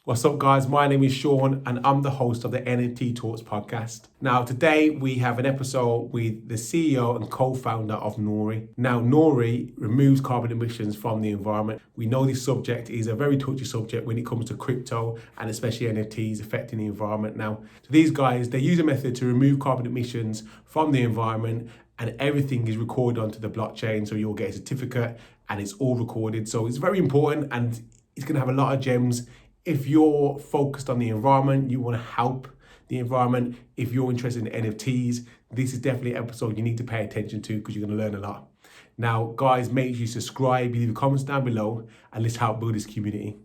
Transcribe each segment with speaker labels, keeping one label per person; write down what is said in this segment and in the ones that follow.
Speaker 1: What's up, guys? My name is Sean, and I'm the host of the NFT Talks podcast. Now, today we have an episode with the CEO and co-founder of Nori. Now, Nori removes carbon emissions from the environment. We know this subject is a very touchy subject when it comes to crypto and especially NFTs affecting the environment. Now, so these guys, they use a method to remove carbon emissions from the environment, and everything is recorded onto the blockchain. So you'll get a certificate and it's all recorded. So it's very important, and it's going to have a lot of gems. If you're focused on the environment, you want to help the environment, if you're interested in NFTs, this is definitely an episode you need to pay attention to because you're going to learn a lot. Now, guys, make sure you subscribe, leave comments down below, and let's help build this community.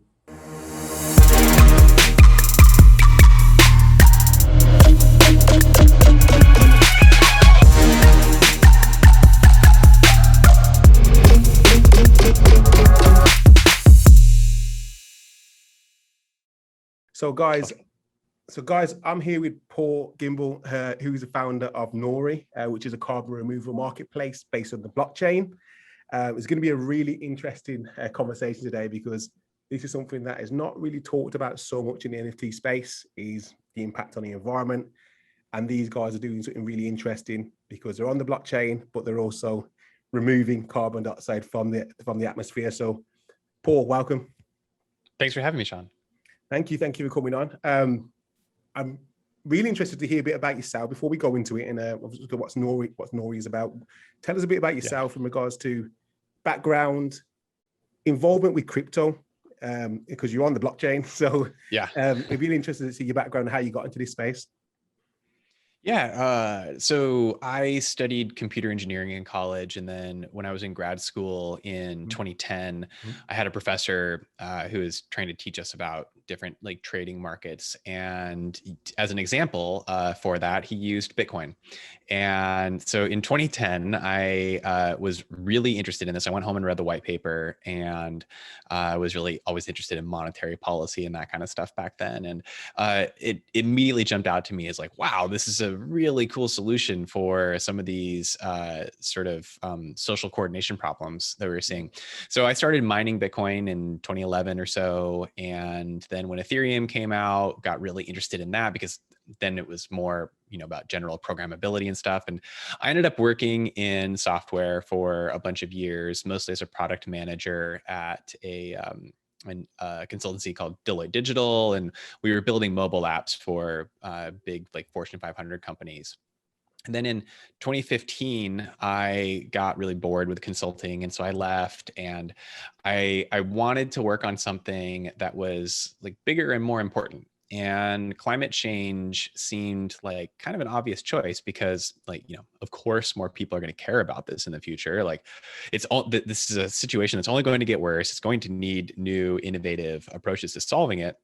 Speaker 1: So guys, I'm here with Paul Gimball, who is the founder of Nori, which is a carbon removal marketplace based on the blockchain. It's going to be a really interesting conversation today because this is something that is not really talked about so much in the NFT space, is the impact on the environment. And these guys are doing something really interesting because they're on the blockchain, but they're also removing carbon dioxide from the atmosphere. So Paul, welcome.
Speaker 2: Thanks for having me, Sean.
Speaker 1: Thank you for coming on. I'm really interested to hear a bit about yourself before we go into it and what Nori is about. Tell us a bit about yourself in regards to background, involvement with crypto, because you're on the blockchain. So I'm really interested to see your background and how you got into this space.
Speaker 2: So I studied computer engineering in college. And then when I was in grad school in 2010, I had a professor who was trying to teach us about different trading markets. And as an example for that, he used Bitcoin. And so in 2010, I was really interested in this. I went home and read the white paper, and I was really always interested in monetary policy and that kind of stuff back then. And it immediately jumped out to me as wow, this is a really cool solution for some of these social coordination problems that we were seeing. So I started mining Bitcoin in 2011 or so. And then when Ethereum came out, got really interested in that because then it was more, about general programmability and stuff. And I ended up working in software for a bunch of years, mostly as a product manager at a consultancy called Deloitte Digital. And we were building mobile apps for big Fortune 500 companies. And then in 2015, I got really bored with consulting. And so I left, and I wanted to work on something that was bigger and more important. And climate change seemed like kind of an obvious choice because of course, more people are going to care about this in the future. This is a situation that's only going to get worse. It's going to need new innovative approaches to solving it.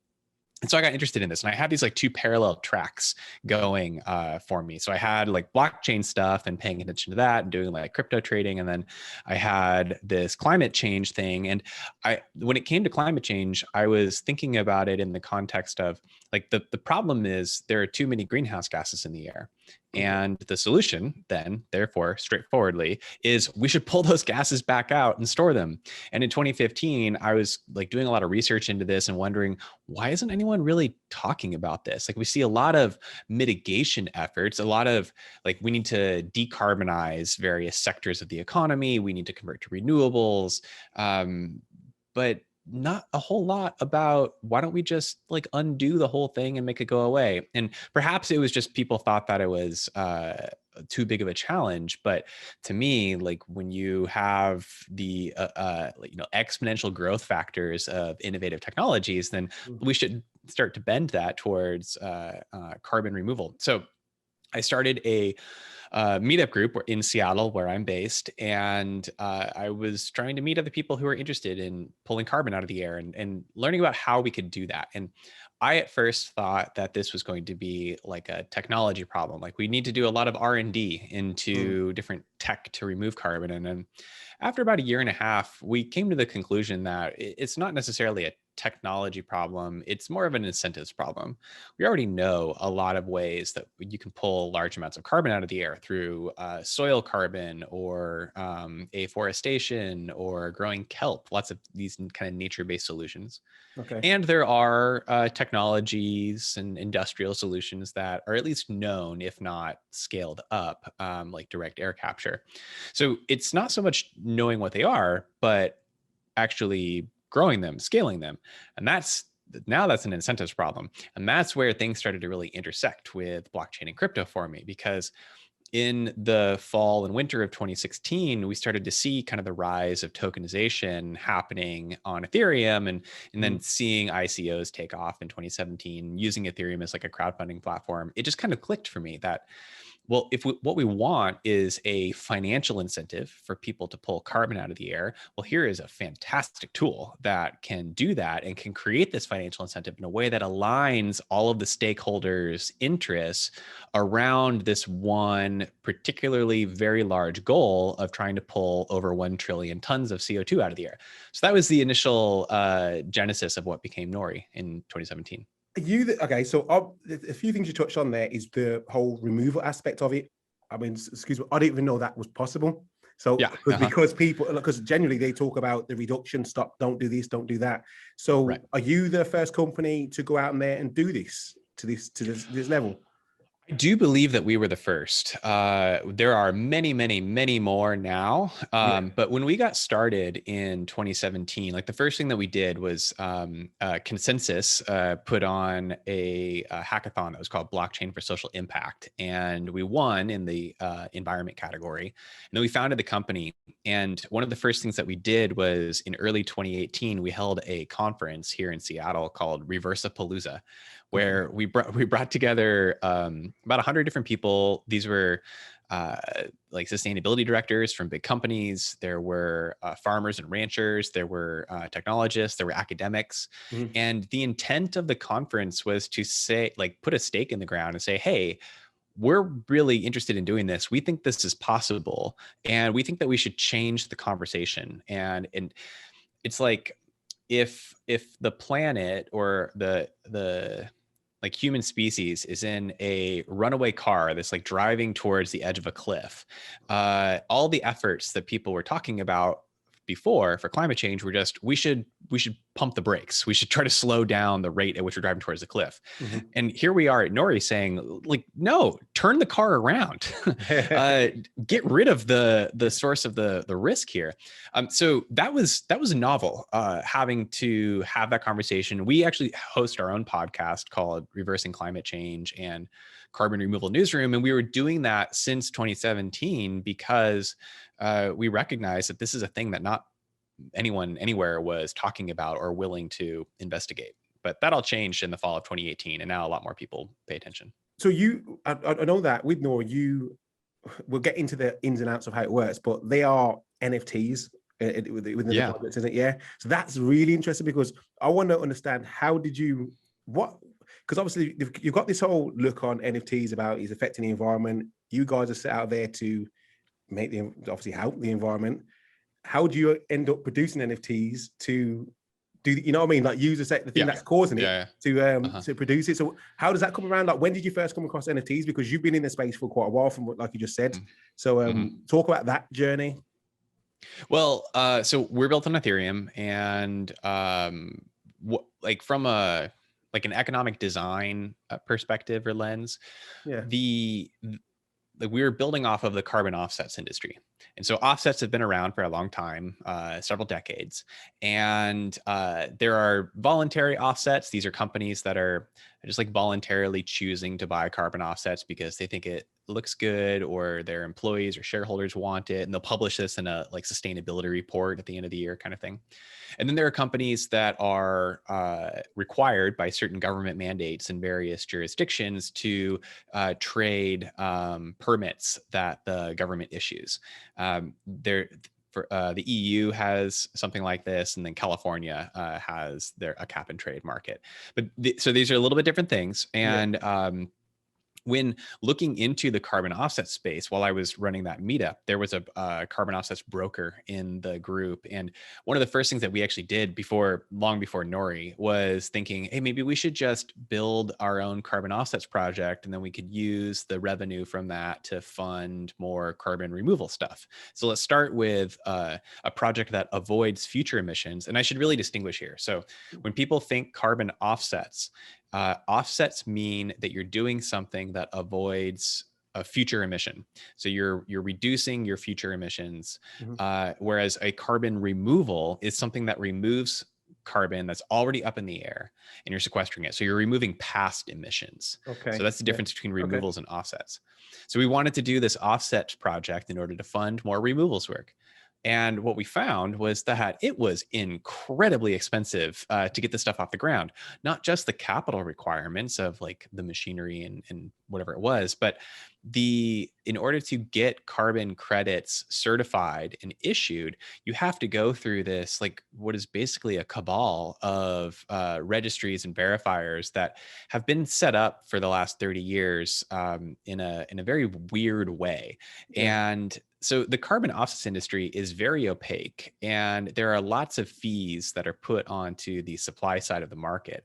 Speaker 2: And so I got interested in this, and I had these two parallel tracks going for me. So I had blockchain stuff and paying attention to that and doing crypto trading. And then I had this climate change thing. And when it came to climate change, I was thinking about it in the context of the problem is there are too many greenhouse gases in the air. And the solution then, therefore, straightforwardly, is we should pull those gases back out and store them. And in 2015, I was doing a lot of research into this and wondering, why isn't anyone really talking about this? We see a lot of mitigation efforts, a lot of we need to decarbonize various sectors of the economy. We need to convert to renewables. But not a whole lot about why don't we just undo the whole thing and make it go away. And perhaps it was just people thought that it was too big of a challenge. But to me, when you have the exponential growth factors of innovative technologies, then we should start to bend that towards carbon removal. So I started a meetup group in Seattle, where I'm based, and I was trying to meet other people who are interested in pulling carbon out of the air and learning about how we could do that. And I at first thought that this was going to be a technology problem. We need to do a lot of R&D into different tech to remove carbon. And then after about a year and a half, we came to the conclusion that it's not necessarily a technology problem. It's more of an incentives problem. We already know a lot of ways that you can pull large amounts of carbon out of the air through soil carbon or afforestation or growing kelp, lots of these kind of nature-based solutions.
Speaker 1: Okay.
Speaker 2: And there are technologies and industrial solutions that are at least known, if not scaled up, like direct air capture. So it's not so much knowing what they are, but actually growing them, scaling them. And that's an incentives problem. And that's where things started to really intersect with blockchain and crypto for me, because in the fall and winter of 2016, we started to see kind of the rise of tokenization happening on Ethereum, and then seeing ICOs take off in 2017, using Ethereum as like a crowdfunding platform. It just kind of clicked for me that, well, what we want is a financial incentive for people to pull carbon out of the air. Well, here is a fantastic tool that can do that and can create this financial incentive in a way that aligns all of the stakeholders' interests around this one particularly very large goal of trying to pull over 1 trillion tons of CO2 out of the air. So that was the initial genesis of what became Nori in 2017.
Speaker 1: Okay, so a few things you touched on there is the whole removal aspect of it. I mean, excuse me, I didn't even know that was possible. So
Speaker 2: yeah,
Speaker 1: because generally they talk about the reduction, stop, don't do this, don't do that. So
Speaker 2: right.
Speaker 1: Are you the first company to go out in there and do this to this level?
Speaker 2: I do believe that we were the first. There are many, many, many more now. But when we got started in 2017, like the first thing that we did was Consensus put on a hackathon that was called Blockchain for Social Impact. And we won in the environment category. And then we founded the company. And one of the first things that we did was in early 2018, we held a conference here in Seattle called Reversapalooza, where we brought together about 100 different people. These were like sustainability directors from big companies. There were farmers and ranchers. There were technologists. There were academics. And the intent of the conference was to say, like, put a stake in the ground and say, hey, we're really interested in doing this. We think this is possible. And we think that we should change the conversation. And it's like, if the planet or the like human species is in a runaway car that's like driving towards the edge of a cliff, all the efforts that people were talking about before for climate change were just, we should pump the brakes. We should try to slow down the rate at which we're driving towards the cliff. And here we are at Nori saying, like, no, turn the car around. Get rid of the source of the risk here. So that was novel, having to have that conversation. We actually host our own podcast called Reversing Climate Change and Carbon Removal Newsroom. And we were doing that since 2017 because we recognized that this is a thing that not anyone anywhere was talking about or willing to investigate. But that all changed in the fall of 2018, and now a lot more people pay attention.
Speaker 1: So I know that with Nori, we'll get into the ins and outs of how it works, but they are NFTs within the project, isn't it? Yeah. So that's really interesting because I want to understand, how did you, because obviously you've got this whole look on NFTs about is affecting the environment. You guys are set out there to obviously help the environment. How do you end up producing NFTs to do, you know what I mean? Like use the thing that's causing it to produce it. So how does that come around? Like, when did you first come across NFTs? Because you've been in the space for quite a while, from what, like you just said. So talk about that journey.
Speaker 2: Well, so we're built on Ethereum, and like from an economic design perspective or lens, we were building off of the carbon offsets industry. And so offsets have been around for a long time, several decades. And there are voluntary offsets. These are companies that are just like voluntarily choosing to buy carbon offsets because they think it looks good, or their employees or shareholders want it. And they'll publish this in a like sustainability report at the end of the year kind of thing. And then there are companies that are required by certain government mandates in various jurisdictions to trade permits that the government issues. The EU has something like this, and then California has a cap and trade market. But so these are a little bit different things. And when looking into the carbon offset space, while I was running that meetup, there was a carbon offsets broker in the group. And one of the first things that we actually did long before Nori was thinking, hey, maybe we should just build our own carbon offsets project. And then we could use the revenue from that to fund more carbon removal stuff. So let's start with a project that avoids future emissions. And I should really distinguish here. So when people think carbon offsets, offsets mean that you're doing something that avoids a future emission. So you're reducing your future emissions, whereas a carbon removal is something that removes carbon that's already up in the air and you're sequestering it. So you're removing past emissions.
Speaker 1: Okay.
Speaker 2: So that's the difference between removals and offsets. So we wanted to do this offset project in order to fund more removals work. And what we found was that it was incredibly expensive to get this stuff off the ground. Not just the capital requirements of like the machinery and whatever it was, but in order to get carbon credits certified and issued, you have to go through this, like what is basically a cabal of registries and verifiers that have been set up for the last 30 years in a very weird way.
Speaker 1: Yeah.
Speaker 2: And so the carbon offsets industry is very opaque, and there are lots of fees that are put onto the supply side of the market,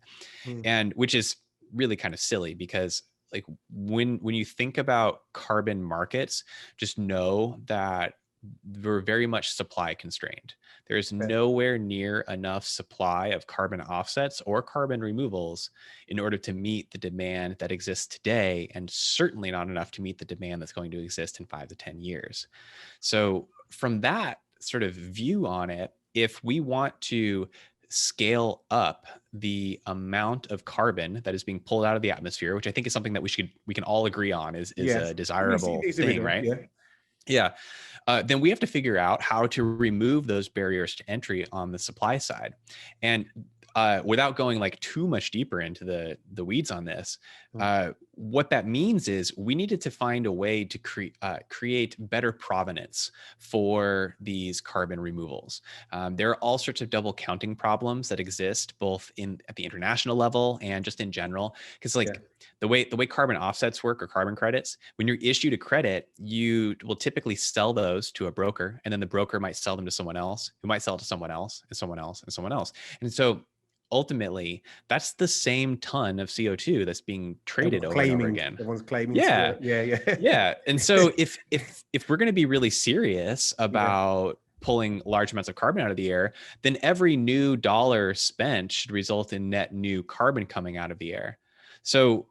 Speaker 2: and which is really kind of silly because like when you think about carbon markets, just know that we're very much supply constrained. There's nowhere near enough supply of carbon offsets or carbon removals in order to meet the demand that exists today, and certainly not enough to meet the demand that's going to exist in 5 to 10 years. So from that sort of view on it, if we want to scale up the amount of carbon that is being pulled out of the atmosphere, which I think is something that we can all agree on is a desirable thing, right? Yeah. Then we have to figure out how to remove those barriers to entry on the supply side. And without going like too much deeper into the weeds on this, what that means is we needed to find a way to create better provenance for these carbon removals. There are all sorts of double counting problems that exist both at the international level and just in general, because the way carbon offsets work or carbon credits, when you're issued a credit, you will typically sell those to a broker, and then the broker might sell them to someone else, who might sell to someone else and someone else and someone else. And so ultimately, that's the same ton of CO2 that's being traded over and over again.
Speaker 1: Everyone's claiming.
Speaker 2: Yeah.
Speaker 1: Yeah.
Speaker 2: And so if we're going to be really serious about pulling large amounts of carbon out of the air, then every new dollar spent should result in net new carbon coming out of the air. So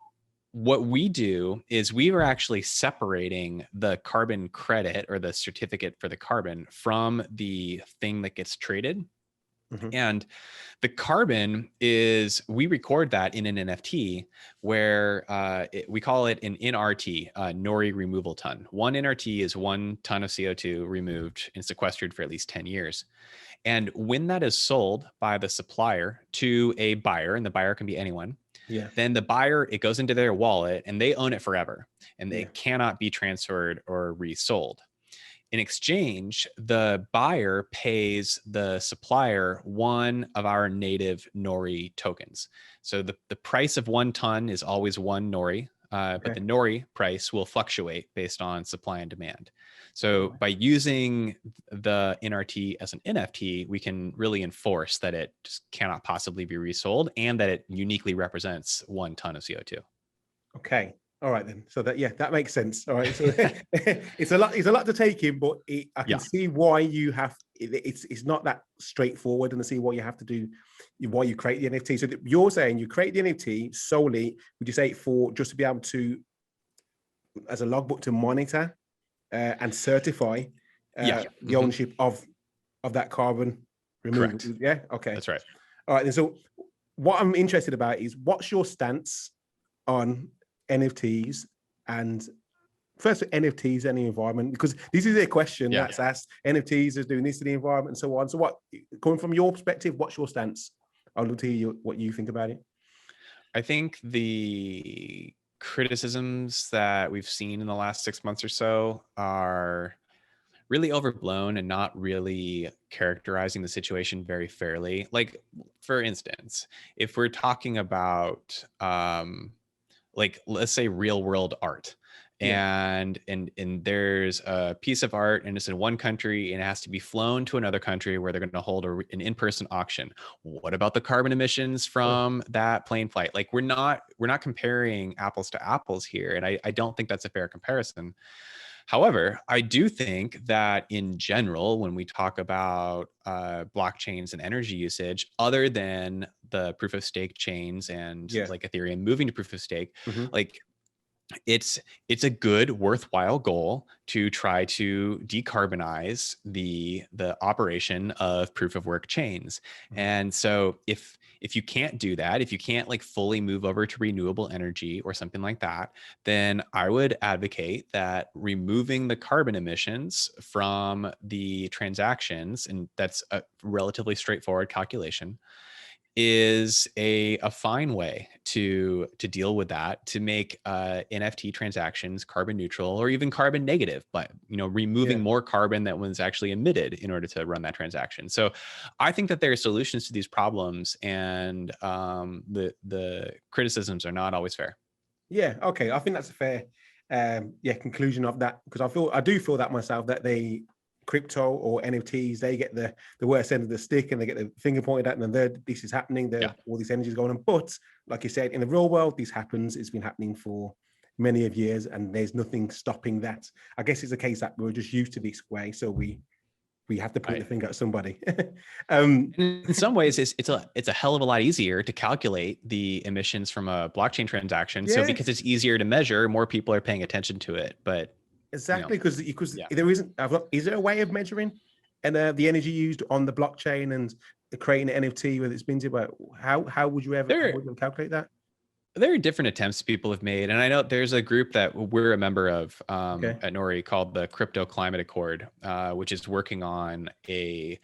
Speaker 2: what we do is we are actually separating the carbon credit or the certificate for the carbon from the thing that gets traded. And the carbon we record that in an NFT where we call it an NRT, Nori removal ton. One NRT is 1 ton of CO2 removed and sequestered for at least 10 years. And when that is sold by the supplier to a buyer, and the buyer can be anyone, then the buyer, it goes into their wallet and they own it forever, and they cannot be transferred or resold. In exchange, the buyer pays the supplier 1 of our native Nori tokens. So the price of 1 ton is always 1 Nori, but the Nori price will fluctuate based on supply and demand. So by using the NRT as an NFT, we can really enforce that it just cannot possibly be resold and that it uniquely represents 1 ton of CO2.
Speaker 1: Okay. All right then. So that makes sense. All right. So it's a lot to take in, but I can see why you have. It's not that straightforward, and I see what you have to do, why you create the NFT. So you're saying you create the NFT solely, would you say, for just to be able to, as a logbook, to monitor and certify the ownership of that carbon removal?
Speaker 2: Correct.
Speaker 1: Yeah. Okay.
Speaker 2: That's right.
Speaker 1: All right. And so what I'm interested about is what's your stance on NFTs, and first NFTs and the environment, because this is a question that's asked. NFTs is doing this to the environment and so on. So what, coming from your perspective, what's your stance? I'd love to hear what you think about it.
Speaker 2: I think the criticisms that we've seen in the last 6 months or so are really overblown and not really characterizing the situation very fairly. Like, for instance, if we're talking about like, let's say real world art.
Speaker 1: Yeah.
Speaker 2: And there's a piece of art and it's in one country and it has to be flown to another country where they're going to hold an in-person auction. What about the carbon emissions
Speaker 1: Sure.
Speaker 2: from that plane flight? Like, we're not comparing apples to apples here, and I don't think that's a fair comparison. However, I do think that in general, when we talk about blockchains and energy usage, other than the proof of stake chains and
Speaker 1: Yeah.
Speaker 2: like Ethereum moving to proof of stake,
Speaker 1: Hmm.
Speaker 2: like it's a good, worthwhile goal to try to decarbonize the operation of proof of work chains.
Speaker 1: Hmm.
Speaker 2: And so if you can't do that, if you can't like fully move over to renewable energy or something like that, then I would advocate that removing the carbon emissions from the transactions, and that's a relatively straightforward calculation, is a fine way to deal with that, to make NFT transactions carbon neutral or even carbon negative, but removing
Speaker 1: Yeah.
Speaker 2: more carbon that was actually emitted in order to run that transaction. So I think that there are solutions to these problems, and the criticisms are not always fair.
Speaker 1: Yeah. Okay. I think that's a fair, conclusion of that, because I do feel that myself, that they crypto or NFTs, they get the worst end of the stick and they get the finger pointed at them, and this is happening,
Speaker 2: Yeah.
Speaker 1: all this energy is going on. But like you said, in the real world, this happens. It's been happening for many of years, and there's nothing stopping that. I guess it's a case that we're just used to this way, so we have to point
Speaker 2: Right.
Speaker 1: the finger at somebody.
Speaker 2: And in some ways, it's a hell of a lot easier to calculate the emissions from a blockchain transaction. So
Speaker 1: Yeah,
Speaker 2: because it's easier to measure, more people are paying attention to it. But
Speaker 1: exactly, because
Speaker 2: yeah,
Speaker 1: there isn't. Is there a way of measuring and the energy used on the blockchain and creating an NFT with its been about? How would you ever
Speaker 2: there
Speaker 1: calculate that?
Speaker 2: there are different attempts people have made, and I know there's a group that we're a member of
Speaker 1: Okay.
Speaker 2: at Nori called the Crypto Climate Accord, which is working on a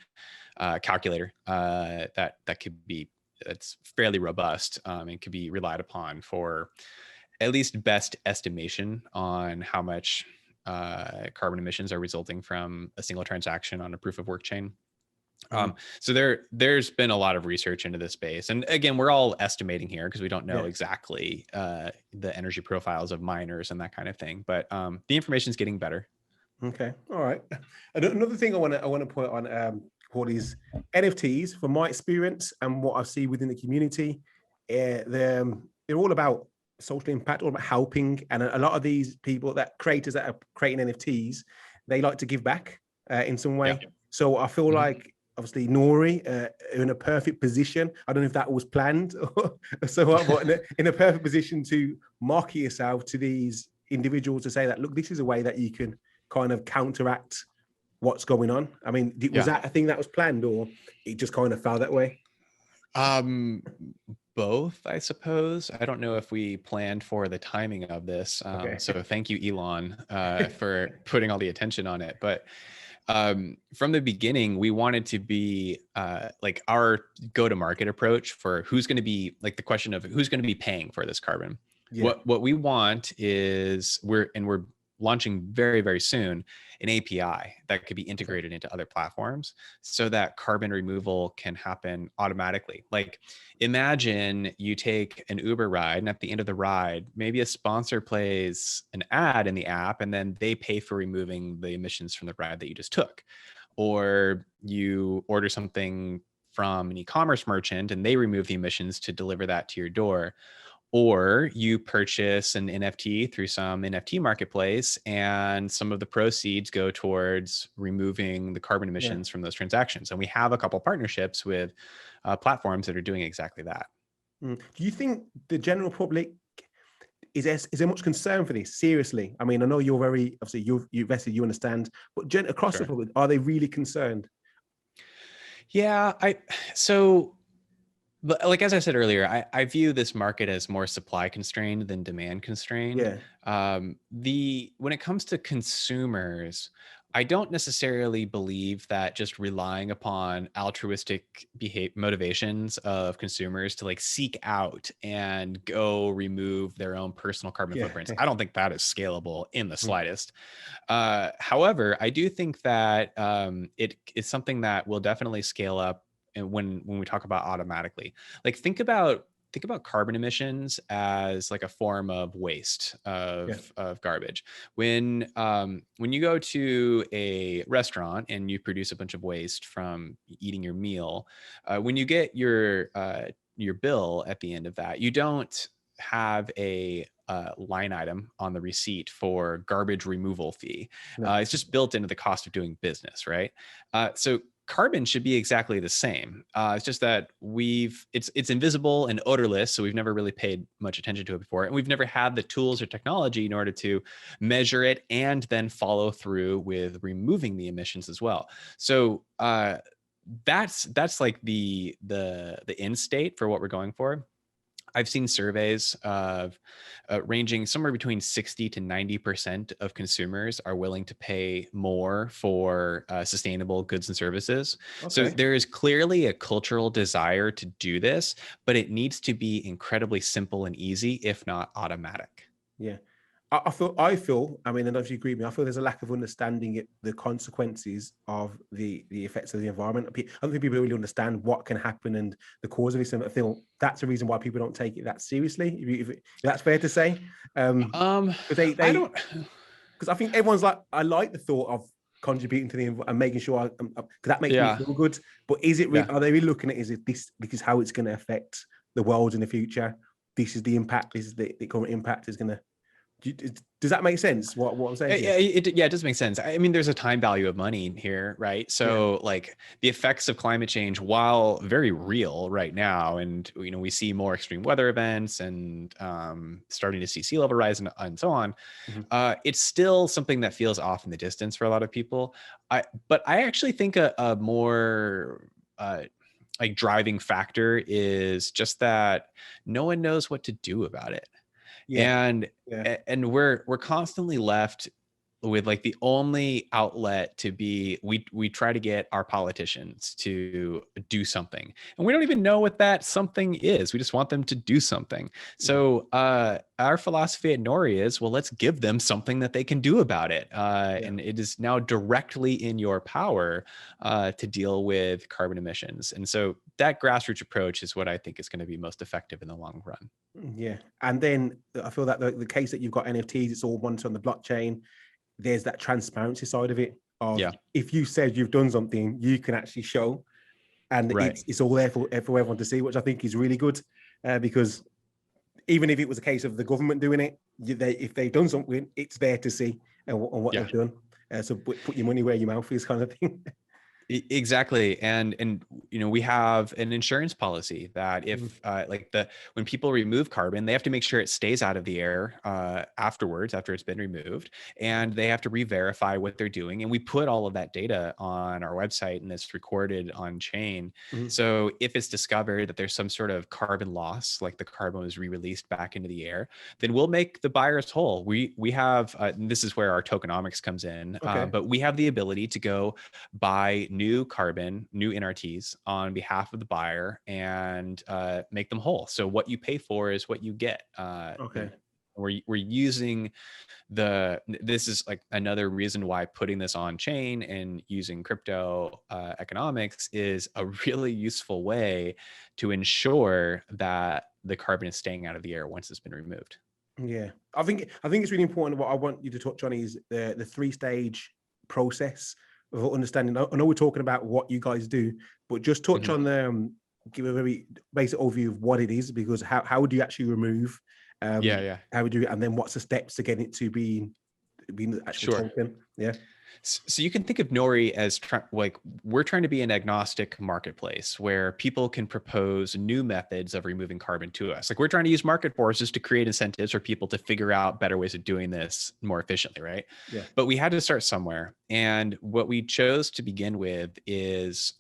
Speaker 2: calculator that could be it's fairly robust, and could be relied upon for at least best estimation on how much carbon emissions are resulting from a single transaction on a proof of work chain.
Speaker 1: Mm.
Speaker 2: So there's been a lot of research into this space, and again, we're all estimating here because we don't know
Speaker 1: Yeah.
Speaker 2: exactly the energy profiles of miners and that kind of thing. But the information is getting better.
Speaker 1: Okay. All right. Another thing I want to point on, Paul, is NFTs. From my experience and what I see within the community, they're all about social impact, all about helping. And a lot of these people, that creators that are creating NFTs, they like to give back in some
Speaker 2: Yeah.
Speaker 1: way. So I feel like obviously Nori are in a perfect position. I don't know if that was planned or so what, but in a perfect position to market yourself to these individuals, to say that, look, this is a way that you can kind of counteract what's going on. I mean, was
Speaker 2: Yeah.
Speaker 1: that a thing that was planned, or it just kind of fell that way?
Speaker 2: Both, I suppose. I don't know if we planned for the timing of this.
Speaker 1: Okay.
Speaker 2: So thank you, Elon, for putting all the attention on it. But from the beginning, we wanted to be like our go-to-market approach for who's going to be, like, the question of who's going to be paying for this carbon.
Speaker 1: Yeah.
Speaker 2: What we want is we're launching very, very soon an API that could be integrated into other platforms so that carbon removal can happen automatically. Like, imagine you take an Uber ride, and at the end of the ride, maybe a sponsor plays an ad in the app and then they pay for removing the emissions from the ride that you just took. Or you order something from an e-commerce merchant and they remove the emissions to deliver that to your door. Or you purchase an NFT through some NFT marketplace, and some of the proceeds go towards removing the carbon
Speaker 1: Yeah.
Speaker 2: emissions from those transactions. And we have a couple partnerships with platforms that are doing exactly that.
Speaker 1: Do you think the general public is there much concern for this? Seriously, I mean, I know you're very, obviously you invested, you understand, but across the
Speaker 2: Sure.
Speaker 1: public, are they really concerned?
Speaker 2: Yeah, so but like, as I said earlier, I view this market as more supply constrained than demand constrained.
Speaker 1: Yeah.
Speaker 2: When it comes to consumers, I don't necessarily believe that just relying upon altruistic motivations of consumers to like seek out and go remove their own personal carbon
Speaker 1: Yeah.
Speaker 2: footprints. I don't think that is scalable in the slightest. However, I do think that it is something that will definitely scale up. And when we talk about automatically, like, think about think about carbon emissions as like a form of waste
Speaker 1: Yeah.
Speaker 2: of garbage. When you go to a restaurant and you produce a bunch of waste from eating your meal, when you get your bill at the end of that, you don't have a line item on the receipt for garbage removal fee.
Speaker 1: No.
Speaker 2: It's just built into the cost of doing business, right? So carbon should be exactly the same. It's just that it's invisible and odorless, so we've never really paid much attention to it before, and we've never had the tools or technology in order to measure it and then follow through with removing the emissions as well. So that's like the end state for what we're going for. I've seen surveys of ranging somewhere between 60 to 90% of consumers are willing to pay more for sustainable goods and services. So
Speaker 1: Okay.
Speaker 2: there is clearly a cultural desire to do this, but it needs to be incredibly simple and easy, if not automatic.
Speaker 1: Yeah. I feel, I mean, I don't know if you agree with me, I feel there's a lack of understanding the consequences of the effects of the environment. I don't think people really understand what can happen and the cause of this. And I feel that's the reason why people don't take it that seriously. If that's fair to say. Because
Speaker 2: I don't.
Speaker 1: because I think everyone's like, I like the thought of contributing to the and making sure, because that makes me
Speaker 2: Yeah.
Speaker 1: feel good. But is it really,
Speaker 2: Yeah.
Speaker 1: are they really looking at, is it this how it's going to affect the world in the future? This is the impact, this is the current impact is going to, does that make sense? What I'm saying?
Speaker 2: Yeah, it does make sense. I mean, there's a time value of money here, right? So like the effects of climate change, while very real right now, and we see more extreme weather events and starting to see sea level rise and so on, it's still something that feels off in the distance for a lot of people. But I actually think a more like driving factor is just that no one knows what to do about it.
Speaker 1: Yeah.
Speaker 2: And
Speaker 1: Yeah.
Speaker 2: and we're constantly left with like the only outlet to be, we try to get our politicians to do something, and we don't even know what that something is. We just want them to do something. So our philosophy at Nori is, well, let's give them something that they can do about it, and it is now directly in your power to deal with carbon emissions. And so that grassroots approach is what I think is going to be most effective in the long run.
Speaker 1: Yeah. And then I feel that the case that you've got NFTs, it's all monitored on the blockchain. There's that transparency side of it. Of
Speaker 2: Yeah.
Speaker 1: if you said you've done something, you can actually show, and
Speaker 2: Right.
Speaker 1: it's all there for everyone to see, which I think is really good. Because even if it was a case of the government doing it, if they've done something, it's there to see and what
Speaker 2: Yeah.
Speaker 1: they've done. So put your money where your mouth is, kind of thing.
Speaker 2: Exactly. And we have an insurance policy that if when people remove carbon, they have to make sure it stays out of the air afterwards, after it's been removed, and they have to re-verify what they're doing. And we put all of that data on our website, and it's recorded on chain. So if it's discovered that there's some sort of carbon loss, like the carbon was re-released back into the air, then we'll make the buyers whole. We have and this is where our tokenomics comes in, but we have the ability to go buy new carbon, new NRTs on behalf of the buyer and make them whole. So what you pay for is what you get. We're using this is like another reason why putting this on chain and using crypto economics is a really useful way to ensure that the carbon is staying out of the air once it's been removed.
Speaker 1: Yeah, I think it's really important. What I want you to touch on is the 3-stage process of understanding. I know we're talking about what you guys do, but just touch on give a very basic overview of what it is, because how would you actually remove? How would you, and then what's the steps to get it to being actual token? Yeah.
Speaker 2: So you can think of Nori as like we're trying to be an agnostic marketplace where people can propose new methods of removing carbon to us. Like we're trying to use market forces to create incentives for people to figure out better ways of doing this more efficiently, right?
Speaker 1: Yeah.
Speaker 2: But we had to start somewhere. And what we chose to begin with is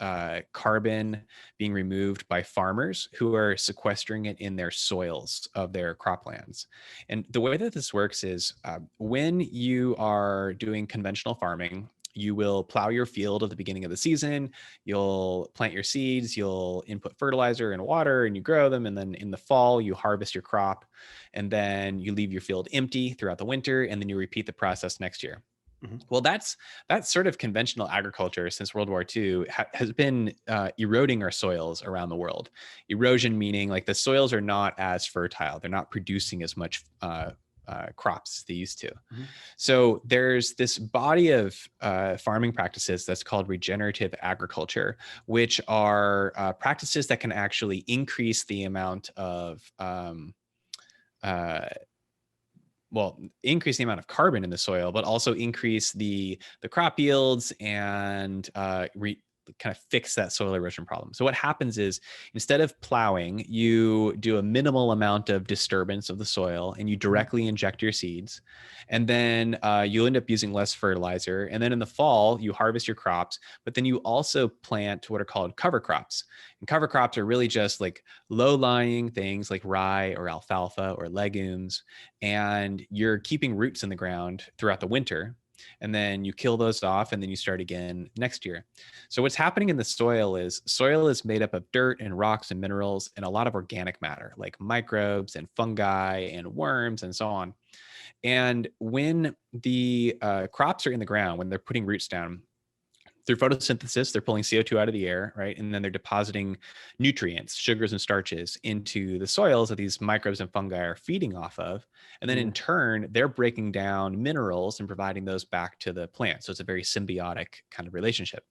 Speaker 2: carbon being removed by farmers who are sequestering it in their soils of their croplands. And the way that this works is when you are doing conventional farming, you will plow your field at the beginning of the season, you'll plant your seeds, you'll input fertilizer and water, and you grow them. And then in the fall, you harvest your crop, and then you leave your field empty throughout the winter, and then you repeat the process next year. Well, that's sort of conventional agriculture since World War II has been eroding our soils around the world. Erosion meaning like the soils are not as fertile; they're not producing as much crops as they used to. So there's this body of farming practices that's called regenerative agriculture, which are practices that can actually increase the amount of increase the amount of carbon in the soil, but also increase the crop yields and kind of fix that soil erosion problem. So what happens is instead of plowing, you do a minimal amount of disturbance of the soil and you directly inject your seeds. And then you'll end up using less fertilizer. And then in the fall, you harvest your crops, but then you also plant what are called cover crops. And cover crops are really just like low-lying things like rye or alfalfa or legumes. And you're keeping roots in the ground throughout the winter. And then you kill those off and then you start again next year. So what's happening in the soil is made up of dirt and rocks and minerals and a lot of organic matter like microbes and fungi and worms and so on. And when the crops are in the ground, when they're putting roots down, through photosynthesis, they're pulling CO2 out of the air, right? And then they're depositing nutrients, sugars and starches into the soils that these microbes and fungi are feeding off of. And then in turn, they're breaking down minerals and providing those back to the plant. So it's a very symbiotic kind of relationship.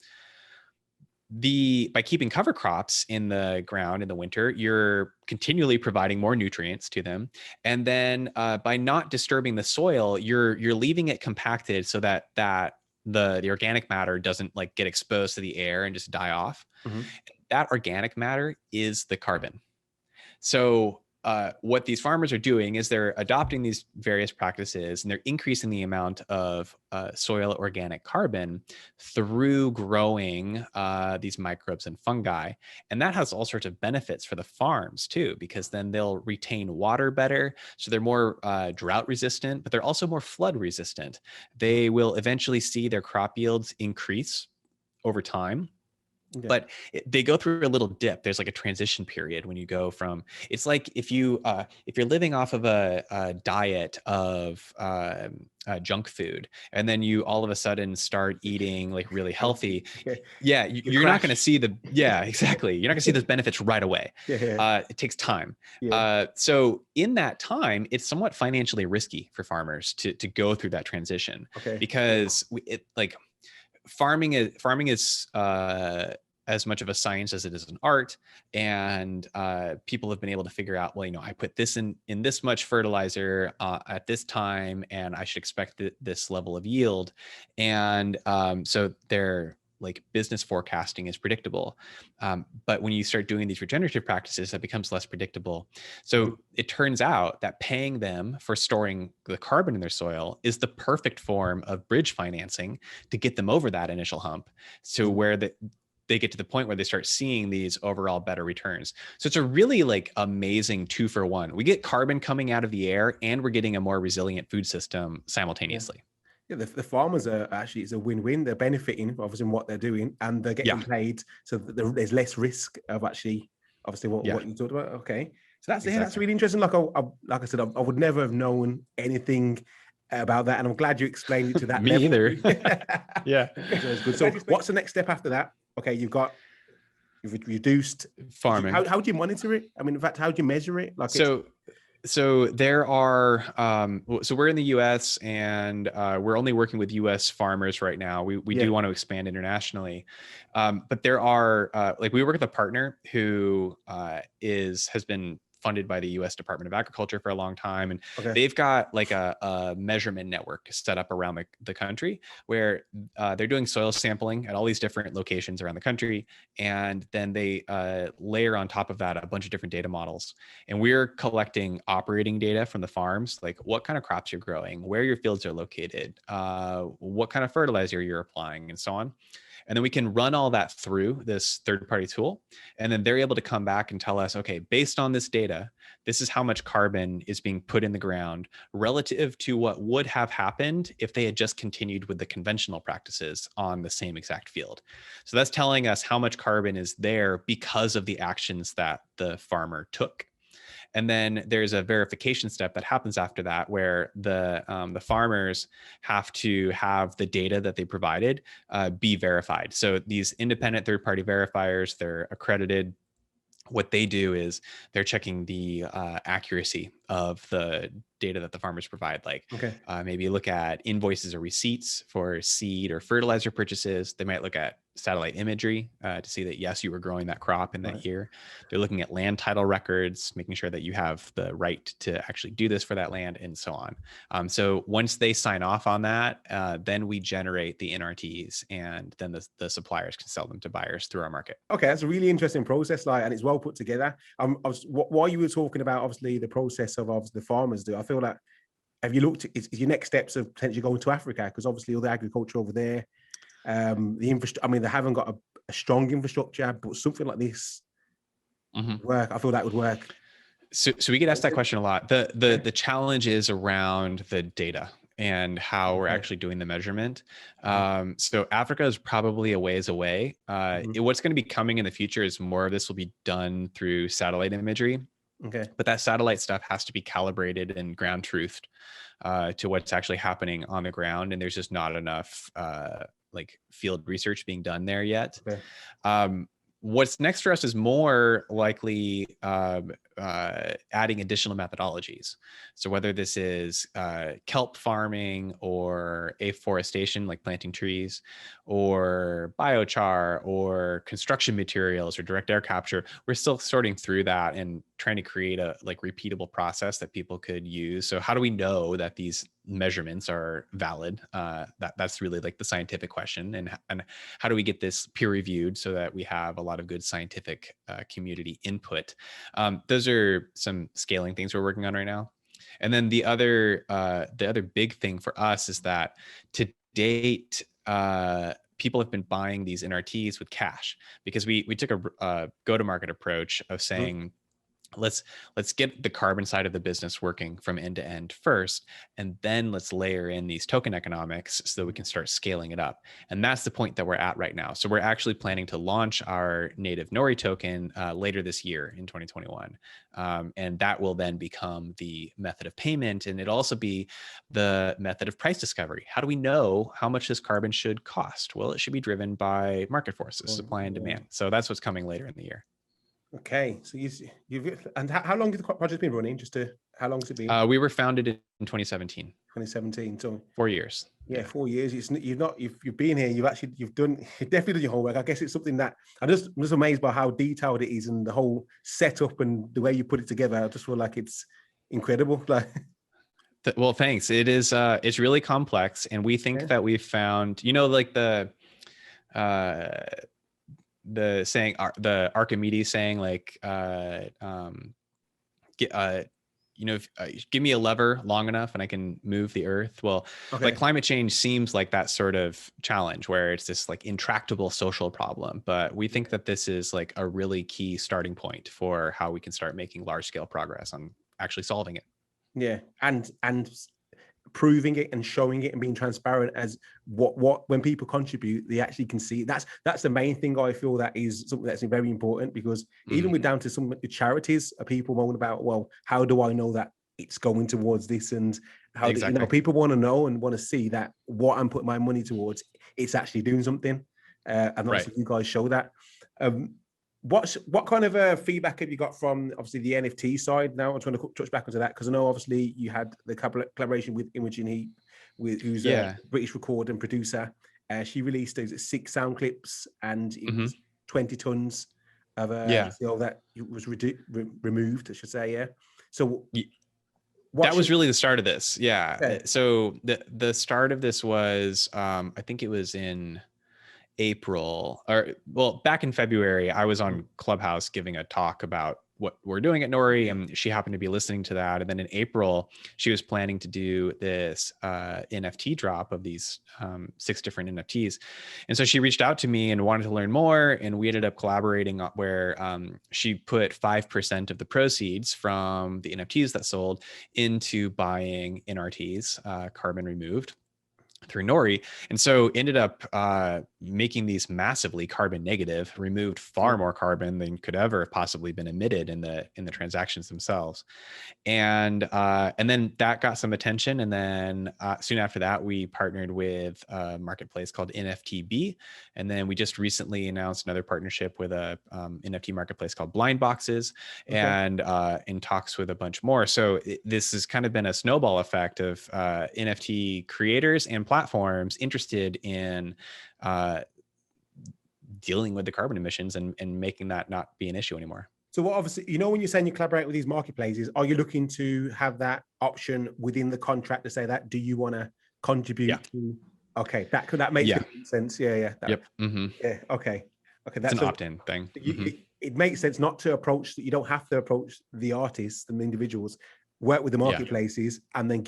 Speaker 2: By keeping cover crops in the ground in the winter, you're continually providing more nutrients to them. And then by not disturbing the soil, you're leaving it compacted so that the organic matter doesn't like get exposed to the air and just die off. That organic matter is the carbon. So what these farmers are doing is they're adopting these various practices and they're increasing the amount of soil organic carbon through growing these microbes and fungi. And that has all sorts of benefits for the farms too, because then they'll retain water better. So they're more drought resistant, but they're also more flood resistant. They will eventually see their crop yields increase over time. Okay. But they go through a little dip. There's like a transition period when you go from, it's like if you're living off of a diet of junk food, and then you all of a sudden start eating like really healthy. Yeah. You're not going to see exactly. You're not going to see those benefits right away. It takes time. So in that time, it's somewhat financially risky for farmers to go through that transition because farming is as much of a science as it is an art. And people have been able to figure out, well, I put this in this much fertilizer at this time, and I should expect this level of yield. And so their like business forecasting is predictable. But when you start doing these regenerative practices, that becomes less predictable. So it turns out that paying them for storing the carbon in their soil is the perfect form of bridge financing to get them over that initial hump. So where they get to the point where they start seeing these overall better returns. So it's a really like amazing 2-for-1. We get carbon coming out of the air and we're getting a more resilient food system simultaneously.
Speaker 1: Yeah, the farmers are actually, it's a win-win. They're benefiting obviously in what they're doing and they're getting paid. So there's less risk of actually, obviously what you talked about. Okay. So that's really interesting. Like I said, I would never have known anything about that. And I'm glad you explained it to that
Speaker 2: Me
Speaker 1: level.
Speaker 2: either. Yeah.
Speaker 1: So, good. So what's the next step after that? Okay, you've reduced
Speaker 2: farming.
Speaker 1: How do you monitor it? I mean, in fact, how do you measure it? Like
Speaker 2: so there are, so we're in the US and we're only working with US farmers right now. We do want to expand internationally. But there are, like we work with a partner who has been funded by the US Department of Agriculture for a long time. And they've got like a measurement network set up around the country where they're doing soil sampling at all these different locations around the country. And then they layer on top of that a bunch of different data models. And we're collecting operating data from the farms, like what kind of crops you're growing, where your fields are located, what kind of fertilizer you're applying, and so on. And then we can run all that through this third-party tool. And then they're able to come back and tell us, okay, based on this data, this is how much carbon is being put in the ground relative to what would have happened if they had just continued with the conventional practices on the same exact field. So that's telling us how much carbon is there because of the actions that the farmer took. And then there's a verification step that happens after that, where the farmers have to have the data that they provided be verified. So these independent third-party verifiers, they're accredited. What they do is they're checking the accuracy of the data that the farmers provide. Like
Speaker 1: Okay.
Speaker 2: maybe look at invoices or receipts for seed or fertilizer purchases. They might look at satellite imagery to see that, yes, you were growing that crop in that year. They're looking at land title records, making sure that you have the right to actually do this for that land, and so on. So once they sign off on that, then we generate the NRTs, and then the suppliers can sell them to buyers through our market.
Speaker 1: Okay, that's a really interesting process, like, and it's well put together. While you were talking about obviously the process of obviously the farmers do, I feel like, have you looked? Is your next steps of potentially going to Africa? Because obviously all the agriculture over there, the infrastructure. I mean, they haven't got a strong infrastructure, but something like this work. I feel that would work.
Speaker 2: So we get asked that question a lot. The challenge is around the data and how we're actually doing the measurement. So Africa is probably a ways away. What's going to be coming in the future is more of this will be done through satellite imagery.
Speaker 1: Okay.
Speaker 2: But that satellite stuff has to be calibrated and ground truthed to what's actually happening on the ground. And there's just not enough like field research being done there yet. Okay. What's next for us is more likely adding additional methodologies. So whether this is kelp farming or afforestation, like planting trees, or biochar, or construction materials, or direct air capture, we're still sorting through that and trying to create a like repeatable process that people could use. So how do we know that these measurements are valid? That's really like the scientific question. And how do we get this peer reviewed so that we have a lot of good scientific community input? Those are some scaling things we're working on right now. And then the other big thing for us is that to date, people have been buying these NRTs with cash, because we took a go-to-market approach of saying, let's get the carbon side of the business working from end to end first, and then let's layer in these token economics so that we can start scaling it up. And that's the point that we're at right now. So we're actually planning to launch our native Nori token later this year in 2021. And that will then become the method of payment. And it'll also be the method of price discovery. How do we know how much this carbon should cost? Well, it should be driven by market forces, supply and demand. So that's what's coming later in the year.
Speaker 1: Okay, so you've and how long has the project been running? How long has it been?
Speaker 2: We were founded in 2017.
Speaker 1: 2017, so
Speaker 2: 4 years.
Speaker 1: Yeah, 4 years. You've been here. You've definitely done your homework. I guess it's something that I'm just amazed by how detailed it is, and the whole setup and the way you put it together. I just feel like it's incredible. Like,
Speaker 2: well, thanks. It is. It's really complex, and we think that we've found, like the saying, the Archimedes saying, like, give me a lever long enough and I can move the earth. Well, like climate change seems like that sort of challenge where it's this like intractable social problem, but we think that this is like a really key starting point for how we can start making large scale progress on actually solving it.
Speaker 1: Yeah, and proving it and showing it and being transparent as what when people contribute, they actually can see. That's the main thing. I feel that is something that's very important, because even with down to some of the charities, people moan about, well, how do I know that it's going towards this? And how people want to know and want to see that what I'm putting my money towards, it's actually doing something. And obviously you guys show that. What kind of feedback have you got from obviously the NFT side? Now I'm trying to touch back onto that, because I know obviously you had the collaboration with Imogen, who's a British recorder and producer. She released 6 sound clips, and it was 20 tons of CO that was removed, I should say. Yeah. So
Speaker 2: that was really the start of this. Yeah. Okay. So the start of this was I think it was in April, back in February, I was on Clubhouse giving a talk about what we're doing at Nori, and she happened to be listening to that. And then in April, she was planning to do this NFT drop of these 6 different NFTs. And so she reached out to me and wanted to learn more. And we ended up collaborating where she put 5% of the proceeds from the NFTs that sold into buying NRTs, carbon removed. through Nori. And so ended up making these massively carbon negative, removed far more carbon than could ever have possibly been emitted in the transactions themselves. And then that got some attention. And then soon after that, we partnered with a marketplace called NFTB. And then we just recently announced another partnership with a NFT marketplace called Blind Boxes, and in talks with a bunch more. So this has kind of been a snowball effect of NFT creators and platforms interested in dealing with the carbon emissions and making that not be an issue anymore.
Speaker 1: So what obviously, when you're saying you collaborate with these marketplaces, are you looking to have that option within the contract to say that, do you want to contribute to, okay, that makes sense. Yeah. Yeah. Okay.
Speaker 2: That's an opt-in thing.
Speaker 1: It makes sense not to approach, you don't have to approach the artists and the individuals, work with the marketplaces and then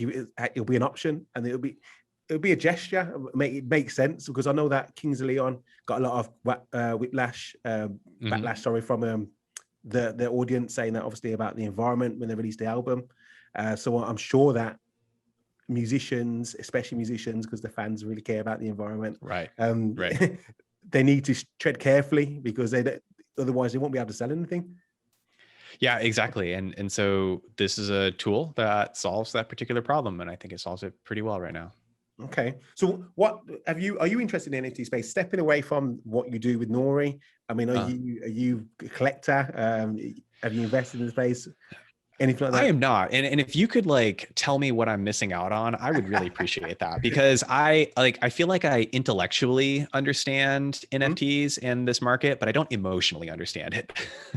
Speaker 1: it'll be an option, and it'll be a gesture. It makes sense, because I know that Kings of Leon got a lot of whiplash, backlash, from the audience, saying that obviously about the environment when they released the album. So I'm sure that musicians, especially musicians, because the fans really care about the environment,
Speaker 2: right.
Speaker 1: They need to tread carefully, because otherwise they won't be able to sell anything.
Speaker 2: Yeah, exactly. And so this is a tool that solves that particular problem, and I think it solves it pretty well right now.
Speaker 1: Okay. So are you interested in NFT space, stepping away from what you do with Nori? I mean, are you a collector? Have you invested in the space? Anything like that?
Speaker 2: I am not. And if you could tell me what I'm missing out on, I would really appreciate that, because I feel like I intellectually understand NFTs and this market, but I don't emotionally understand it.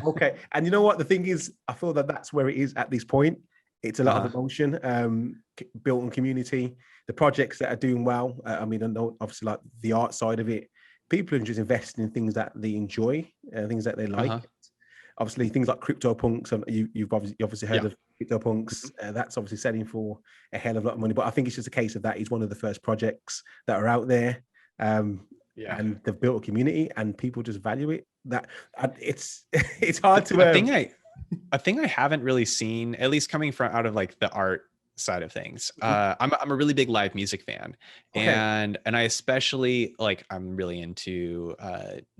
Speaker 1: Okay. And you know what? The thing is, I feel that that's where it is at this point. It's a lot of emotion, built on community. The projects that are doing well, I mean, I know obviously like the art side of it, people are just investing in things that they enjoy, things that they like. Obviously, things like CryptoPunks, you've obviously heard of CryptoPunks. That's obviously selling for a hell of a lot of money. But I think it's just a case of that is one of the first projects that are out there, and they've built a community, and people just value it. It's hard to.
Speaker 2: A thing I haven't really seen, at least coming from out of the art side of things. I'm a really big live music fan, and I especially I'm really into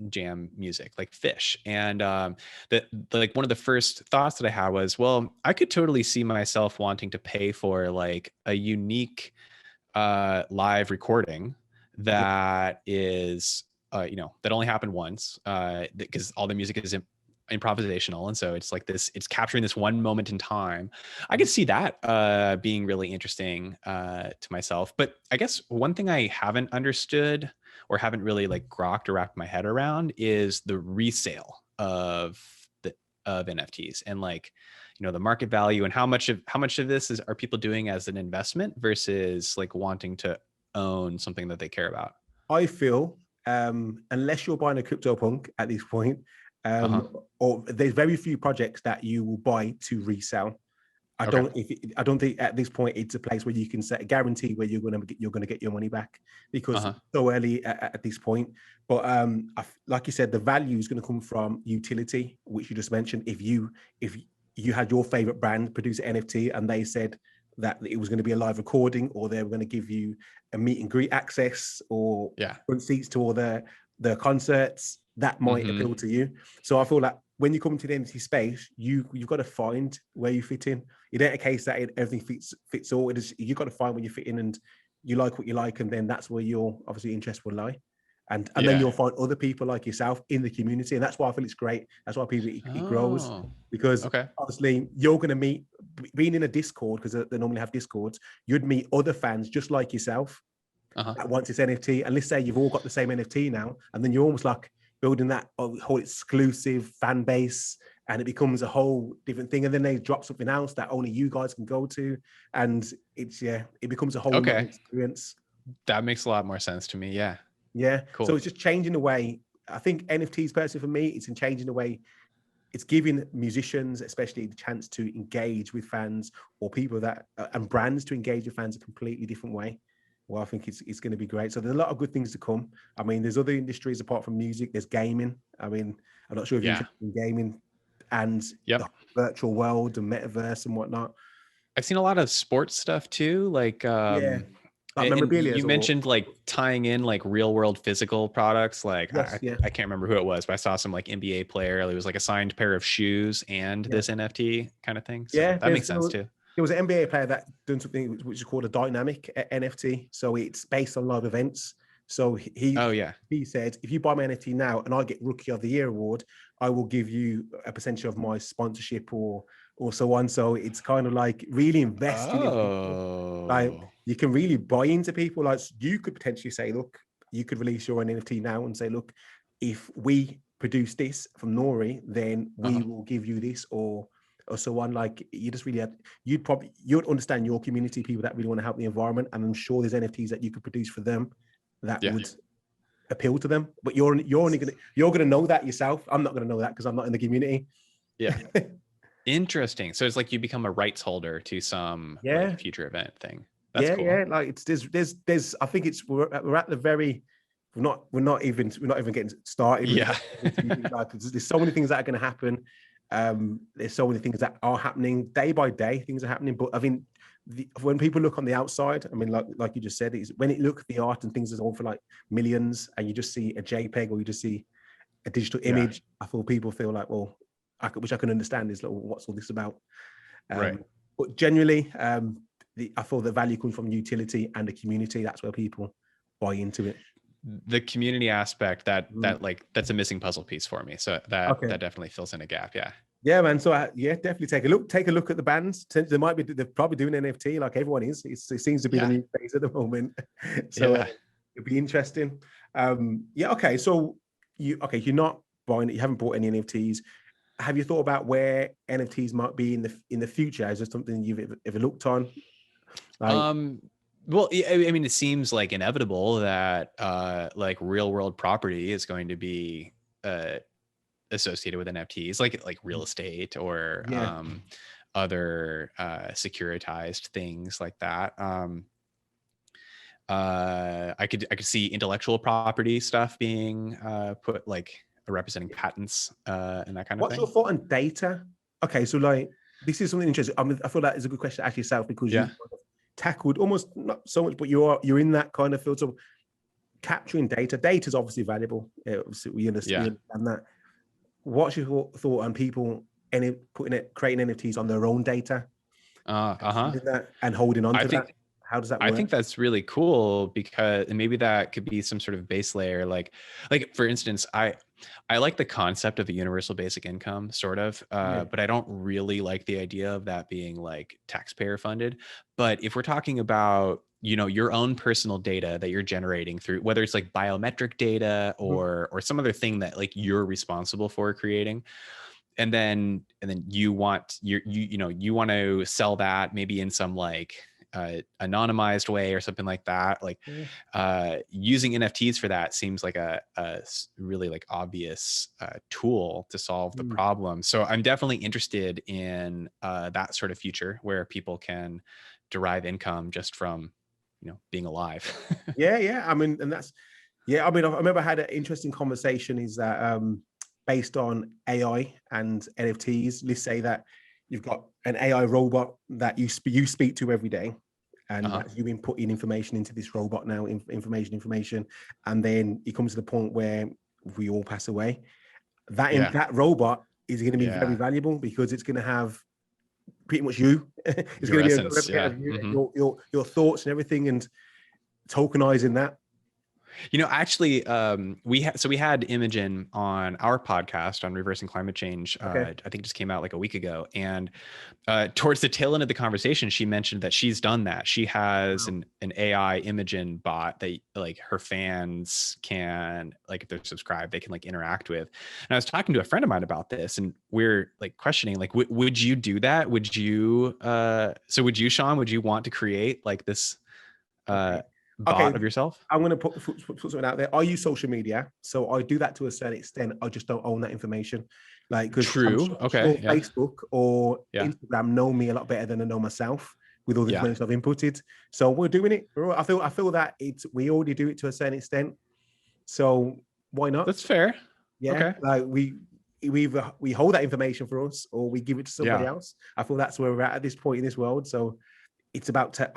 Speaker 2: jam music, like Fish. And one of the first thoughts that I had was, well, I could totally see myself wanting to pay for a unique live recording that is that only happened once, because all the music is improvisational, and so it's it's capturing this one moment in time. I could see that being really interesting to myself. But I guess one thing I haven't understood, or haven't really grokked or wrapped my head around, is the resale of NFTs, and the market value, and how much of this are people doing as an investment versus wanting to own something that they care about.
Speaker 1: I feel unless you're buying a CryptoPunk at this point, or there's very few projects that you will buy to resell. I don't think at this point it's a place where you can set a guarantee where you're going to get your money back, because it's so early at this point. But like you said, the value is going to come from utility, which you just mentioned. If you had your favorite brand produce an NFT and they said that it was going to be a live recording, or they were going to give you a meet and greet access, or front seats to all the concerts, that might appeal to you. So I feel like when you come to the NFT space, you've got to find where you fit in. It ain't a case that everything fits all. You've got to find where you fit in, and you like what you like, and then that's where your obviously interest will lie. And then you'll find other people like yourself in the community, and that's why I feel it's great. That's why it grows, because obviously you're going to meet, being in a Discord, because they normally have Discords, you'd meet other fans just like yourself that want this NFT. And let's say you've all got the same NFT now, and then you're almost building that whole exclusive fan base, and it becomes a whole different thing. And then they drop something else that only you guys can go to, and it becomes a whole experience.
Speaker 2: That makes a lot more sense to me.
Speaker 1: Yeah.
Speaker 2: Cool.
Speaker 1: So it's just changing the way. I think NFTs, personally, for me, it's in changing the way. It's giving musicians, especially, the chance to engage with fans, or people that and brands to engage with fans a completely different way. Well, I think it's going to be great. So there's a lot of good things to come. I mean, there's other industries apart from music. There's gaming. I mean, I'm not sure if you're interested in gaming and the virtual world and metaverse and whatnot.
Speaker 2: I've seen a lot of sports stuff too,
Speaker 1: like
Speaker 2: And
Speaker 1: memorabilia.
Speaker 2: you mentioned like tying in like real world physical products. Like
Speaker 1: Yes, yeah.
Speaker 2: I can't remember who it was, but I saw some like NBA player. It was like a signed pair of shoes and
Speaker 1: Yeah.
Speaker 2: this NFT kind of thing. So
Speaker 1: Yeah,
Speaker 2: that makes sense too.
Speaker 1: there was an NBA player that done something which is called a dynamic NFT. So it's based on live events. So
Speaker 2: Oh yeah.
Speaker 1: he said, if you buy my NFT now and I get Rookie of the Year award, I will give you a percentage of my sponsorship or so on. So it's kind of like really investing in people. Like
Speaker 2: Oh.
Speaker 1: you can really buy into people. Like you could potentially say, look, you could release your own NFT now and say, look, if we produce this from Nori, then we will give you this or so on. Like you just really you'd understand your community, people that really want to help the environment, and I'm sure there's NFTs that you could produce for them that would appeal to them. But you're gonna know that yourself. I'm not gonna know that because I'm not in the community.
Speaker 2: Yeah. Interesting. So it's like you become a rights holder to some like future event thing. That's cool.
Speaker 1: Yeah. Like it's there's I think we're at the very we're not even getting started.
Speaker 2: Yeah.
Speaker 1: Like there's so many things that are going to happen. There's so many things that are happening day by day. Things are happening, but I mean, when people look on the outside, I mean, like you just said, is when it look at the art and things is all for like millions, and you just see a JPEG or you just see a digital image. I feel people feel like, well, which I can understand is like, well, what's all this about?
Speaker 2: Right.
Speaker 1: But generally, I feel the value comes from utility and the community. That's where people buy into it.
Speaker 2: The community aspect that's a missing puzzle piece for me. So that definitely fills in a gap. Yeah,
Speaker 1: man. So definitely take a look at the bands. They're probably doing NFT like everyone is. It seems to be the new phase at the moment. So it'll be interesting. Okay. So you're not buying it. You haven't bought any NFTs. Have you thought about where NFTs might be in the future? Is there something you've ever looked on?
Speaker 2: Well, I mean, it seems like inevitable that like real world property is going to be associated with NFTs, like real estate or other securitized things like that. I could see intellectual property stuff being put like representing patents and that kind of thing.
Speaker 1: What's your thought on data? Okay, so like this is something interesting. I mean, I feel that is a good question to ask yourself because you tackled almost not so much, but you're in that kind of field. So capturing data is obviously valuable. Obviously we understand that. What's your thought on people creating NFTs on their own data and holding on to that? How does that work?
Speaker 2: I think that's really cool because maybe that could be some sort of base layer. Like for instance, I like the concept of a universal basic income sort of, but I don't really like the idea of that being like taxpayer funded. But if we're talking about, your own personal data that you're generating through, whether it's like biometric data or some other thing that like you're responsible for creating, and then you want you want to sell that maybe in some like anonymized way or something like that, like using NFTs for that seems like a really like obvious tool to solve the problem. So I'm definitely interested in that sort of future where people can derive income just from being alive.
Speaker 1: I mean, and that's I mean, I remember I had an interesting conversation is that based on AI and NFTs, let's say that you've got an AI robot that you speak to every day, and that you input in information into this robot now, information, and then it comes to the point where we all pass away. That robot is going to be very valuable because it's going to have pretty much you. It's going to be a replica of you, your thoughts and everything, and tokenizing that.
Speaker 2: Actually, we had Imogen on our podcast on reversing climate change. I think it just came out like a week ago. And towards the tail end of the conversation, she mentioned that she's done that. She has an AI Imogen bot that like her fans can, like if they're subscribed, they can like interact with. And I was talking to a friend of mine about this, and we're like questioning, like, would you do that? Would you, Sean, would you want to create like this bot of yourself?
Speaker 1: I'm going to put something out there. I use social media, so I do that to a certain extent. I just don't own that information. Like, Facebook or Instagram know me a lot better than I know myself with all the information I've inputted. So we're doing it. I feel that we already do it to a certain extent. So why not?
Speaker 2: That's fair.
Speaker 1: Yeah. Okay. Like we hold that information for us, or we give it to somebody else. I feel that's where we're at this point in this world. So I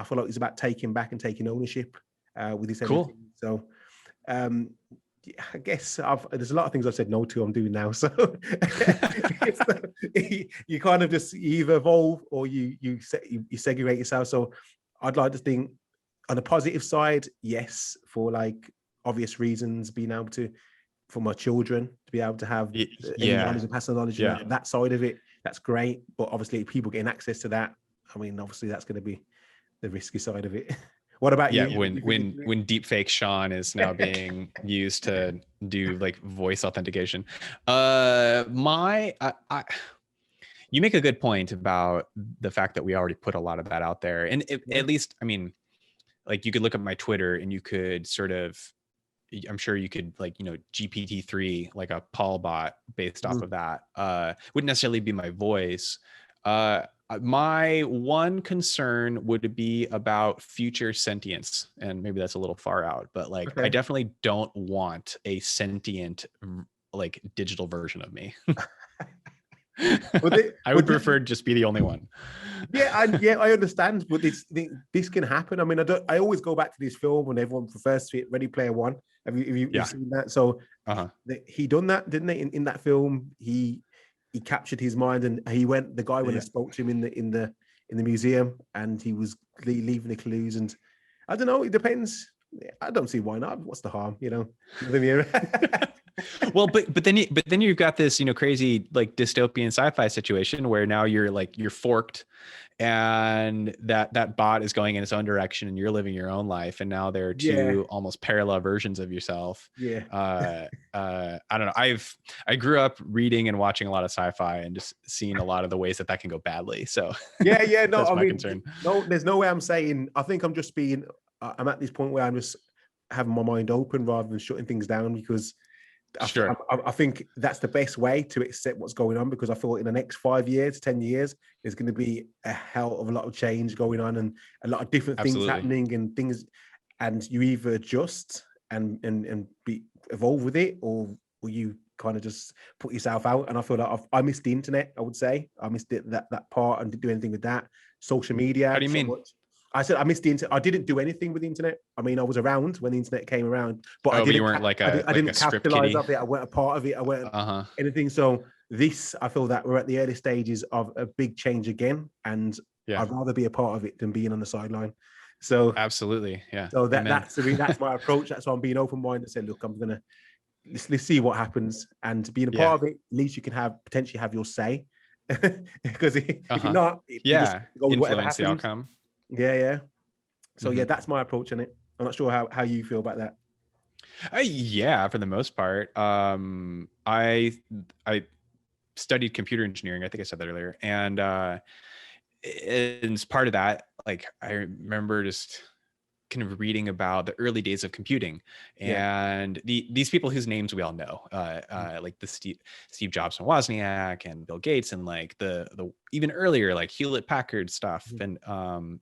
Speaker 1: feel like it's about taking back and taking ownership with this
Speaker 2: Cool.
Speaker 1: NFT. So yeah, I guess there's a lot of things I've said no to I'm doing now. So you kind of just either evolve or you segregate yourself. So I'd like to think on the positive side, yes, for like obvious reasons, being able to, for my children to be able to have any knowledge and pass the knowledge and that side of it, that's great. But obviously people getting access to that, I mean, obviously that's going to be the risky side of it. What about you?
Speaker 2: When deepfake Sean is now being used to do like voice authentication. You make a good point about the fact that we already put a lot of that out there. And at least, I mean, like you could look at my Twitter and you could sort of, I'm sure you could like, GPT-3, like a Paul bot based off of that, wouldn't necessarily be my voice. My one concern would be about future sentience, and maybe that's a little far out, but like I definitely don't want a sentient like digital version of me. I would prefer just be the only one.
Speaker 1: I understand, but this can happen. I mean, I always go back to this film when everyone refers to it, Ready Player One. Have you seen that? So he done that, didn't he? In that film, he captured his mind, and the guy went and spoke to him in the museum, and he was leaving the clues. And I don't know, it depends. I don't see why not. What's the harm,
Speaker 2: Well, but then you've got this crazy like dystopian sci-fi situation where now you're forked, and that bot is going in its own direction, and you're living your own life, and now there are two almost parallel versions of yourself. I don't know. I grew up reading and watching a lot of sci-fi and just seeing a lot of the ways that can go badly. So
Speaker 1: no,
Speaker 2: that's my concern.
Speaker 1: No, there's no way I'm saying. I think I'm just being. I'm at this point where I'm just having my mind open rather than shutting things down, because I think that's the best way to accept what's going on, because I feel in the next 5 years, 10 years, there's going to be a hell of a lot of change going on and a lot of different things happening and you either adjust and evolve with it, or you kind of just put yourself out. And I feel like I missed the internet. I would say I missed that part and didn't do anything with that. Social media.
Speaker 2: How do you mean?
Speaker 1: I said I missed the internet. I didn't do anything with the internet. I mean, I was around when the internet came around, but I didn't. I didn't capitalize off it. I weren't a part of it. I weren't anything. So I feel that we're at the early stages of a big change again, and I'd rather be a part of it than being on the sideline. So
Speaker 2: absolutely, yeah.
Speaker 1: So that's my approach. That's why I'm being open-minded and saying, look, I'm gonna let's see what happens, and being a part of it, at least you can potentially have your say, because if you're not,
Speaker 2: influence the outcome.
Speaker 1: So that's my approach on it. I'm not sure how you feel about that.
Speaker 2: For the most part. I studied computer engineering. I think I said that earlier. And as part of that, like I remember just kind of reading about the early days of computing and these people whose names we all know, like the Steve Jobs and Wozniak and Bill Gates, and like the even earlier like Hewlett Packard stuff, and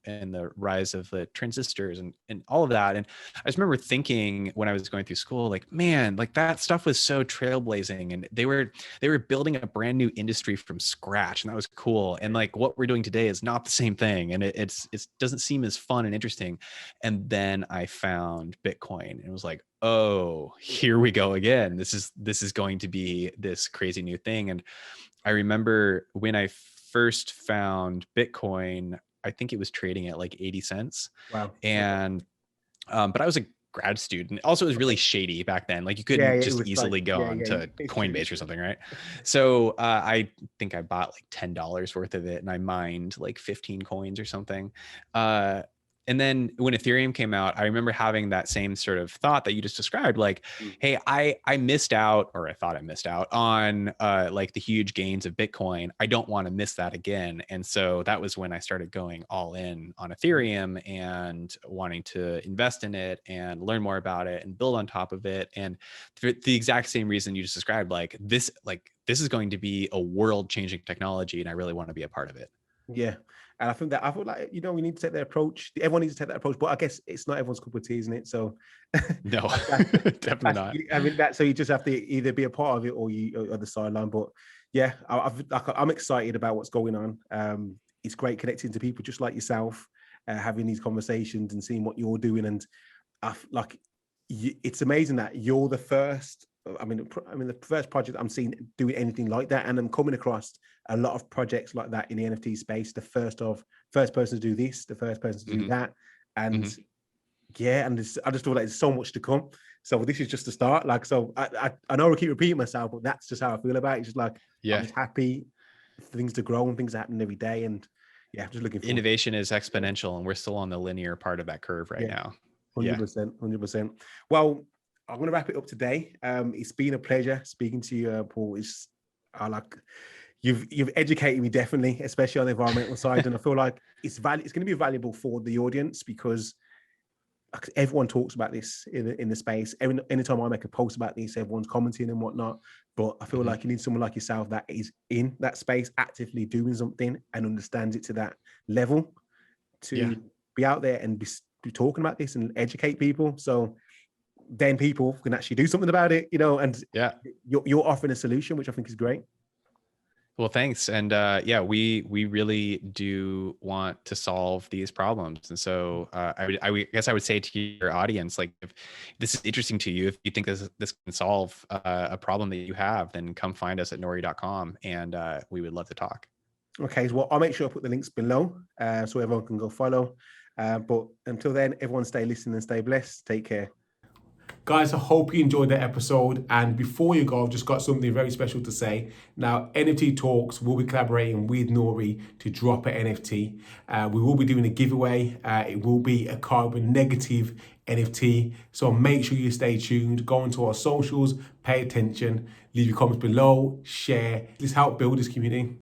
Speaker 2: the rise of the transistors and all of that. And I just remember thinking when I was going through school, like, man, like that stuff was so trailblazing, and they were building a brand new industry from scratch, and that was cool. And like what we're doing today is not the same thing, and it doesn't seem as fun and interesting. And then I found Bitcoin and it was like, oh, here we go again. This is going to be this crazy new thing. And I remember when I first found Bitcoin, I think it was trading at like 80 cents.
Speaker 1: Wow.
Speaker 2: And but I was a grad student. Also, it was really shady back then. Like you couldn't just easily go on to Coinbase or something, right? So I think I bought like $10 worth of it, and I mined like 15 coins or something. And then when Ethereum came out, I remember having that same sort of thought that you just described, like, hey, I missed out, or I thought I missed out on like the huge gains of Bitcoin. I don't want to miss that again. And so that was when I started going all in on Ethereum and wanting to invest in it and learn more about it and build on top of it. And for the exact same reason you just described, like this is going to be a world-changing technology, and I really want to be a part of it.
Speaker 1: Yeah. And I think that I feel like, we need to take that approach. Everyone needs to take that approach, but I guess it's not everyone's cup of tea, isn't it? So
Speaker 2: no, definitely not.
Speaker 1: I mean, so you just have to either be a part of it or you on the sideline. But yeah, I'm excited about what's going on. It's great connecting to people just like yourself. having these conversations and seeing what you're doing. And it's amazing that you're the first. I mean, the first project I'm seeing doing anything like that, and I'm coming across a lot of projects like that in the NFT space. The first person to do this, the first person to do that, and yeah, and I just feel like there's so much to come. So this is just the start. Like, so I know I keep repeating myself, but that's just how I feel about it. It's just like, I'm just happy for things to grow and things happen every day. And yeah, I'm just looking forward.
Speaker 2: Innovation is exponential, and we're still on the linear part of that curve right now.
Speaker 1: 100%. Well, I'm going to wrap it up today. It's been a pleasure speaking to you, Paul. You've educated me definitely, especially on the environmental side, and I feel like it's going to be valuable for the audience, because everyone talks about this in the space. Anytime I make a post about this, everyone's commenting and whatnot. But I feel like you need someone like yourself that is in that space, actively doing something and understands it to that level to be out there and be talking about this and educate people. So then people can actually do something about it, and you're offering a solution, which I think is great.
Speaker 2: Well, thanks. And we really do want to solve these problems. And so I guess I would say to your audience, like, if this is interesting to you, if you think this can solve a problem that you have, then come find us at nori.com, and we would love to talk.
Speaker 1: Okay, well, I'll make sure I put the links below so everyone can go follow. But until then, everyone stay listening and stay blessed. Take care. Guys, I hope you enjoyed that episode. And before you go, I've just got something very special to say. Now, NFT Talks will be collaborating with Nori to drop an NFT. We will be doing a giveaway. It will be a carbon negative NFT. So make sure you stay tuned. Go into our socials, pay attention, leave your comments below, share. Let's help build this community.